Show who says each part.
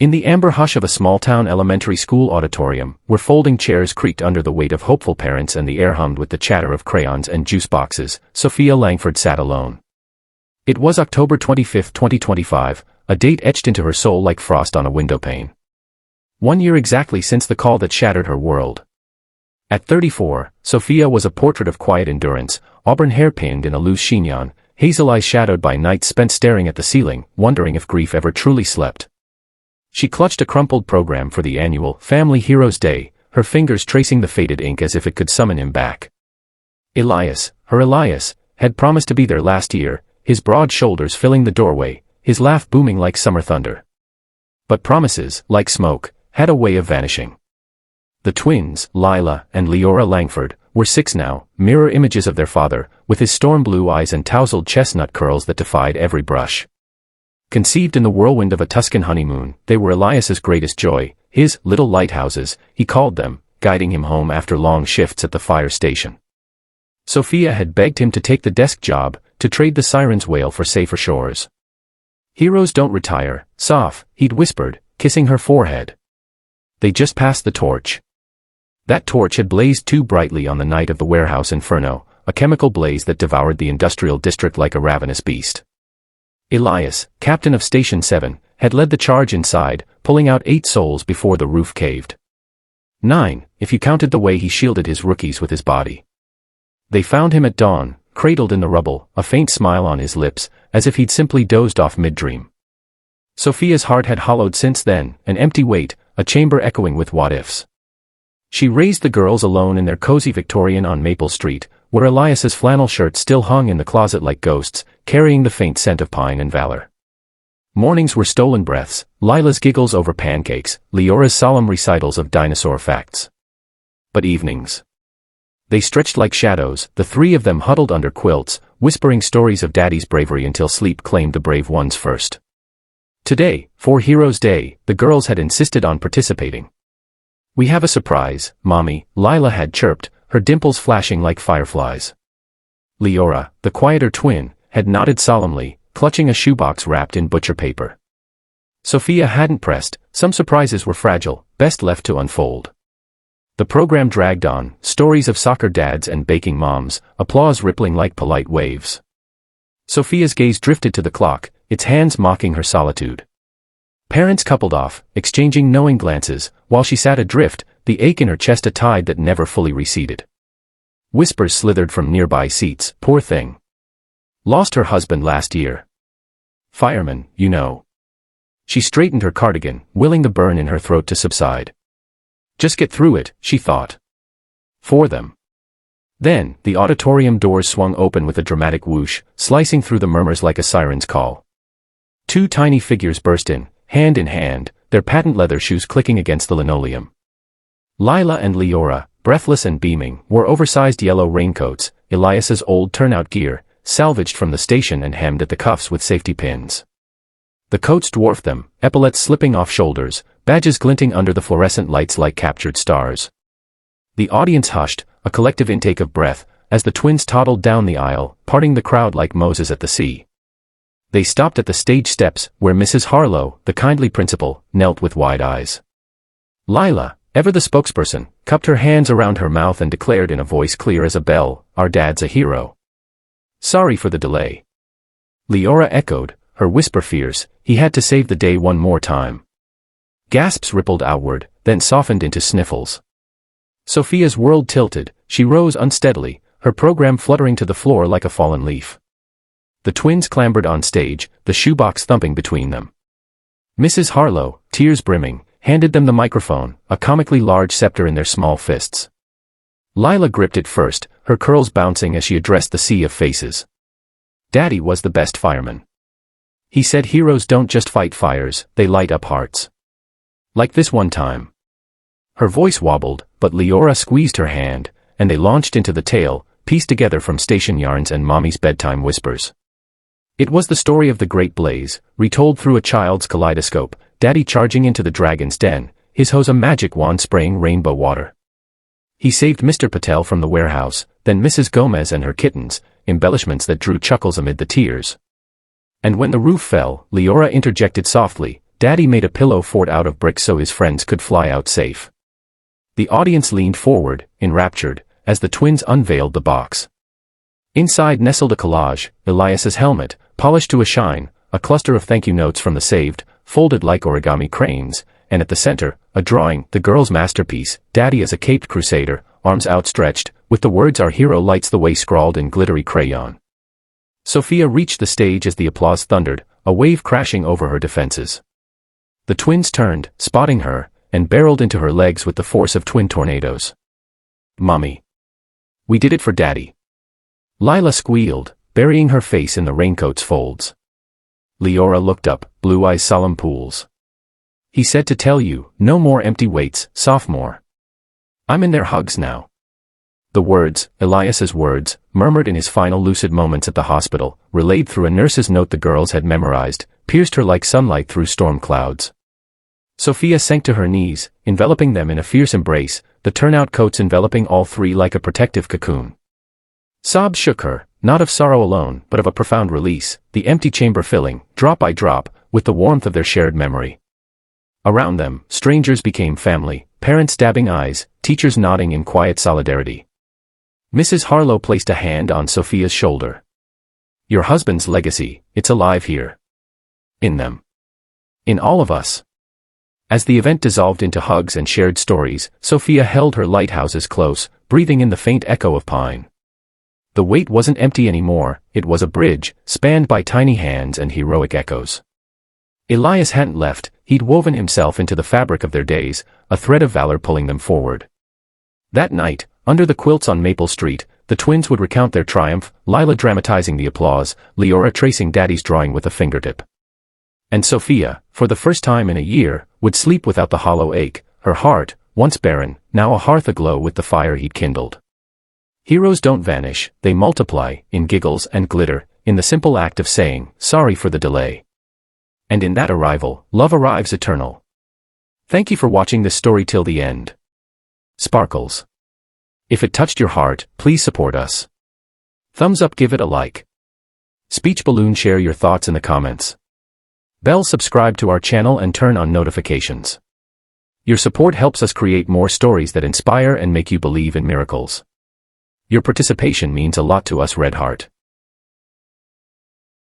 Speaker 1: In the amber hush of a small-town elementary school auditorium, where folding chairs creaked under the weight of hopeful parents and the air hummed with the chatter of crayons and juice boxes, Sophia Langford sat alone. It was October 25, 2025, a date etched into her soul like frost on a windowpane. 1 year exactly since the call that shattered her world. At 34, Sophia was a portrait of quiet endurance, auburn hair pinned in a loose chignon, hazel eyes shadowed by nights spent staring at the ceiling, wondering if grief ever truly slept. She clutched a crumpled program for the annual Family Heroes Day, her fingers tracing the faded ink as if it could summon him back. Elias, her Elias, had promised to be there last year, his broad shoulders filling the doorway, his laugh booming like summer thunder. But promises, like smoke, had a way of vanishing. The twins, Lila and Leora Langford, were 6 now, mirror images of their father, with his storm blue eyes and tousled chestnut curls that defied every brush. Conceived in the whirlwind of a Tuscan honeymoon, they were Elias's greatest joy, his little lighthouses, he called them, guiding him home after long shifts at the fire station. Sophia had begged him to take the desk job, to trade the siren's wail for safer shores. Heroes don't retire, Soph, he'd whispered, kissing her forehead. They just pass the torch. That torch had blazed too brightly on the night of the warehouse inferno, a chemical blaze that devoured the industrial district like a ravenous beast. Elias, captain of Station 7, had led the charge inside, pulling out 8 souls before the roof caved. 9, if you counted the way he shielded his rookies with his body. They found him at dawn, cradled in the rubble, a faint smile on his lips, as if he'd simply dozed off mid-dream. Sophia's heart had hollowed since then, an empty weight, a chamber echoing with what-ifs. She raised the girls alone in their cozy Victorian on Maple Street, where Elias's flannel shirt still hung in the closet like ghosts, carrying the faint scent of pine and valor. Mornings were stolen breaths, Lila's giggles over pancakes, Leora's solemn recitals of dinosaur facts. But evenings. They stretched like shadows, the 3 of them huddled under quilts, whispering stories of Daddy's bravery until sleep claimed the brave ones first. Today, for Heroes Day, the girls had insisted on participating. "We have a surprise, Mommy," Lila had chirped, her dimples flashing like fireflies. Leora, the quieter twin, had nodded solemnly, clutching a shoebox wrapped in butcher paper. Sophia hadn't pressed, some surprises were fragile, best left to unfold. The program dragged on, stories of soccer dads and baking moms, applause rippling like polite waves. Sophia's gaze drifted to the clock, its hands mocking her solitude. Parents coupled off, exchanging knowing glances, while she sat adrift, the ache in her chest a tide that never fully receded. Whispers slithered from nearby seats, "Poor thing. Lost her husband last year. Fireman, you know." She straightened her cardigan, willing the burn in her throat to subside. Just get through it, she thought. For them. Then, the auditorium doors swung open with a dramatic whoosh, slicing through the murmurs like a siren's call. 2 tiny figures burst in hand, their patent leather shoes clicking against the linoleum. Lila and Leora, breathless and beaming, wore oversized yellow raincoats, Elias's old turnout gear, salvaged from the station and hemmed at the cuffs with safety pins. The coats dwarfed them, epaulets slipping off shoulders, badges glinting under the fluorescent lights like captured stars. The audience hushed, a collective intake of breath, as the twins toddled down the aisle, parting the crowd like Moses at the sea. They stopped at the stage steps, where Mrs. Harlow, the kindly principal, knelt with wide eyes. Lila, ever the spokesperson, cupped her hands around her mouth and declared in a voice clear as a bell, "Our dad's a hero. Sorry for the delay." Leora echoed, her whisper fierce, "He had to save the day one more time." Gasps rippled outward, then softened into sniffles. Sophia's world tilted, she rose unsteadily, her program fluttering to the floor like a fallen leaf. The twins clambered on stage, the shoebox thumping between them. Mrs. Harlow, tears brimming, handed them the microphone, a comically large scepter in their small fists. Lila gripped it first, her curls bouncing as she addressed the sea of faces. Daddy was the best fireman. He said heroes don't just fight fires, they light up hearts. Like this one time. Her voice wobbled, but Leora squeezed her hand, and they launched into the tale, pieced together from station yarns and Mommy's bedtime whispers. It was the story of the Great Blaze, retold through a child's kaleidoscope, Daddy charging into the dragon's den, his hose a magic wand spraying rainbow water. He saved Mr. Patel from the warehouse, then Mrs. Gomez and her kittens, embellishments that drew chuckles amid the tears. And when the roof fell, Leora interjected softly, Daddy made a pillow fort out of bricks so his friends could fly out safe. The audience leaned forward, enraptured, as the twins unveiled the box. Inside nestled a collage, Elias's helmet, polished to a shine, a cluster of thank you notes from the saved, folded like origami cranes, and at the center, a drawing, the girl's masterpiece, Daddy as a caped crusader, arms outstretched, with the words "Our hero lights the way" scrawled in glittery crayon. Sophia reached the stage as the applause thundered, a wave crashing over her defenses. The twins turned, spotting her, and barreled into her legs with the force of twin tornadoes. "Mommy. We did it for Daddy." Lila squealed, burying her face in the raincoat's folds. Leora looked up, blue eyes solemn pools. "He said to tell you, no more empty waits, sophomore. I'm in their hugs now." The words, Elias's words, murmured in his final lucid moments at the hospital, relayed through a nurse's note the girls had memorized, pierced her like sunlight through storm clouds. Sophia sank to her knees, enveloping them in a fierce embrace, the turnout coats enveloping all three like a protective cocoon. Sobs shook her, not of sorrow alone, but of a profound release, the empty chamber filling, drop by drop, with the warmth of their shared memory. Around them, strangers became family, parents dabbing eyes, teachers nodding in quiet solidarity. Mrs. Harlow placed a hand on Sophia's shoulder. "Your husband's legacy, it's alive here. In them. In all of us." As the event dissolved into hugs and shared stories, Sophia held her lighthouses close, breathing in the faint echo of pine. The weight wasn't empty anymore, it was a bridge, spanned by tiny hands and heroic echoes. Elias hadn't left, he'd woven himself into the fabric of their days, a thread of valor pulling them forward. That night, under the quilts on Maple Street, the twins would recount their triumph, Lila dramatizing the applause, Leora tracing Daddy's drawing with a fingertip. And Sophia, for the first time in a year, would sleep without the hollow ache, her heart, once barren, now a hearth aglow with the fire he'd kindled. Heroes don't vanish, they multiply, in giggles and glitter, in the simple act of saying, "Sorry for the delay." And in that arrival, love arrives eternal. Thank you for watching this story till the end. Sparkles. If it touched your heart, please support us. Thumbs up, give it a like. Speech balloon, share your thoughts in the comments. Bell, subscribe to our channel and turn on notifications. Your support helps us create more stories that inspire and make you believe in miracles. Your participation means a lot to us, Red Heart.